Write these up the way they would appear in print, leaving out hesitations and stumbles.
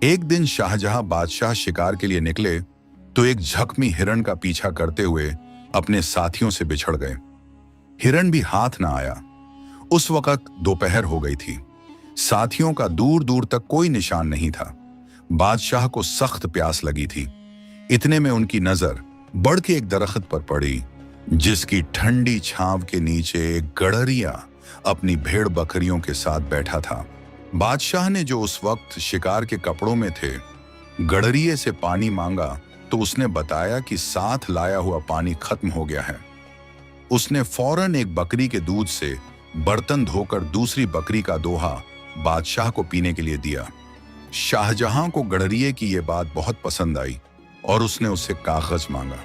एक दिन शाहजहां बादशाह शिकार के लिए निकले तो एक झकमी हिरण का पीछा करते हुए अपने साथियों से बिछड़ गए। हिरण भी हाथ ना आया। उस वक्त दोपहर हो गई थी। साथियों का दूर दूर तक कोई निशान नहीं था। बादशाह को सख्त प्यास लगी थी। इतने में उनकी नजर बढ़ के एक दरख्त पर पड़ी, जिसकी ठंडी छांव के नीचे एक गडरिया अपनी भेड़ बकरियों के साथ बैठा था। बादशाह ने, जो उस वक्त शिकार के कपड़ों में थे, गडरिये से पानी मांगा तो उसने बताया कि साथ लाया हुआ पानी खत्म हो गया है। उसने फौरन एक बकरी के दूध से बर्तन धोकर दूसरी बकरी का दोहा बादशाह को पीने के लिए दिया। शाहजहां को गडरिये की यह बात बहुत पसंद आई और उसने उससे कागज मांगा।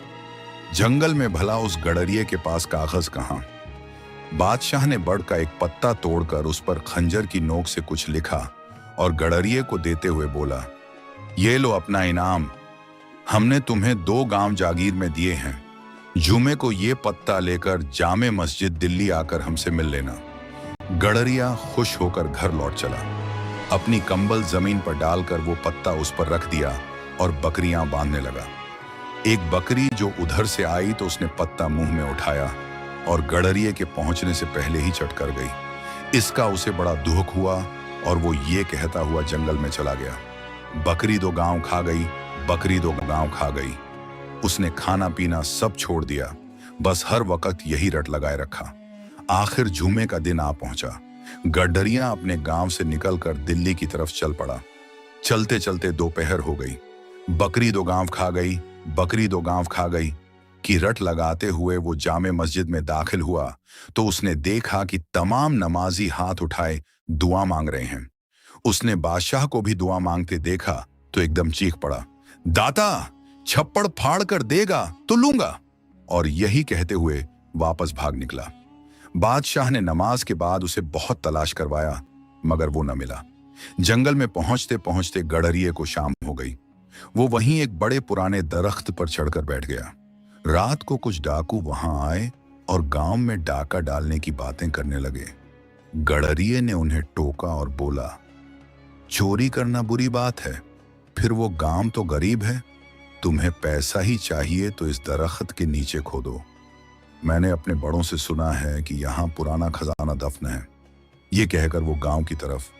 जंगल में भला उस गडरिये के पास कागज कहां? बादशाह ने बड़ का एक पत्ता तोड़कर उस पर खंजर की नोक से कुछ लिखा और गडरिये को देते हुए बोला, ये लो अपना इनाम। हमने तुम्हें 2 गांव जागीर में दिए हैं। जुमे को ये पत्ता लेकर जामे मस्जिद दिल्ली आकर हमसे मिल लेना। गडरिया खुश होकर घर लौट चला। अपनी कंबल जमीन पर डालकर वो पत्ता उस पर रख दिया और बकरियां बांधने लगा। एक बकरी जो उधर से आई तो उसने पत्ता मुंह में उठाया और गडरिये के पहुंचने से पहले ही चट कर गई। इसका उसे बड़ा दुख हुआ और वो ये कहता हुआ जंगल में चला गया, बकरी 2 गांव खा गई, बकरी 2 गांव खा गई। उसने खाना पीना सब छोड़ दिया, बस हर वक्त यही रट लगाए रखा। आखिर जुमे का दिन आ पहुंचा। गडरिया अपने गांव से निकलकर दिल्ली की तरफ चल पड़ा। चलते चलते दोपहर हो गई। बकरी 2 गांव खा गई, बकरी 2 गांव खा गई की रट लगाते हुए वो जामे मस्जिद में दाखिल हुआ तो उसने देखा कि तमाम नमाजी हाथ उठाए दुआ मांग रहे हैं। उसने बादशाह को भी दुआ मांगते देखा तो एकदम चीख पड़ा, दाता, छप्पड़ फाड़ कर देगा तो लूंगा। और यही कहते हुए वापस भाग निकला। बादशाह ने नमाज के बाद उसे बहुत तलाश करवाया मगर वो न मिला। जंगल में पहुंचते पहुंचते गडरिये को शाम हो गई। वो वहीं एक बड़े पुराने दरख्त पर चढ़कर बैठ गया। रात को कुछ डाकू वहां आए और गांव में डाका डालने की बातें करने लगे। गडरिये ने उन्हें टोका और बोला, चोरी करना बुरी बात है, फिर वो गांव तो गरीब है। तुम्हें पैसा ही चाहिए तो इस दरख्त के नीचे खोदो। मैंने अपने बड़ों से सुना है कि यहाँ पुराना खजाना दफन है। ये कहकर वो गांव की तरफ,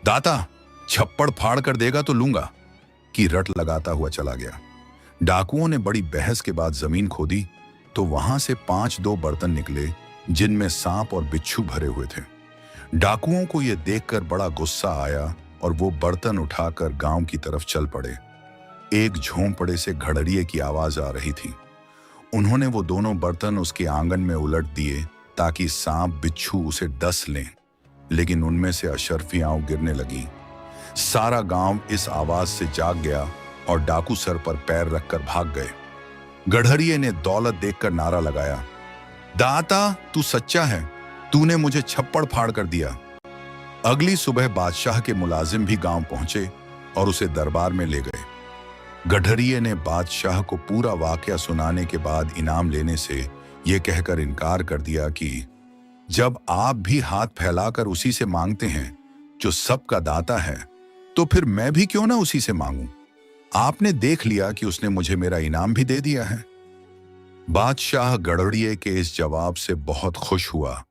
दाता, छप्पड़ फाड़ कर देगा तो लूंगा की रट लगाता हुआ चला गया। डाकुओं ने बड़ी बहस के बाद जमीन खोदी तो वहां से 5 बर्तन निकले जिनमें सांप और बिच्छू भरे हुए थे। डाकुओं को यह देखकर बड़ा गुस्सा आया और वो बर्तन उठाकर गांव की तरफ चल पड़े। एक झोंपड़े से गडरिये की आवाज आ रही थी। उन्होंने वो दोनों बर्तन उसके आंगन में उलट दिए ताकि सांप बिच्छू उसे डस लें, लेकिन उनमें से अशर्फियां गिरने लगी। सारा गांव इस आवाज से जाग गया और डाकू सर पर पैर रखकर भाग गए। गडरिये ने दौलत देखकर नारा लगाया, दाता, तू सच्चा है, तूने मुझे छप्पड़ फाड़ कर दिया। अगली सुबह बादशाह के मुलाजिम भी गांव पहुंचे और उसे दरबार में ले गए। गडरिये ने बादशाह को पूरा वाकया सुनाने के बाद इनाम लेने से यह कहकर इनकार कर दिया कि जब आप भी हाथ फैलाकर उसी से मांगते हैं जो सबका दाता है, तो फिर मैं भी क्यों ना उसी से मांगूं। आपने देख लिया कि उसने मुझे मेरा इनाम भी दे दिया है। बादशाह गडरिये के इस जवाब से बहुत खुश हुआ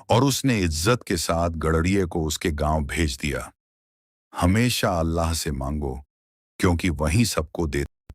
और उसने इज्जत के साथ गडरिये को उसके गांव भेज दिया। हमेशा अल्लाह से मांगो क्योंकि वही सबको देता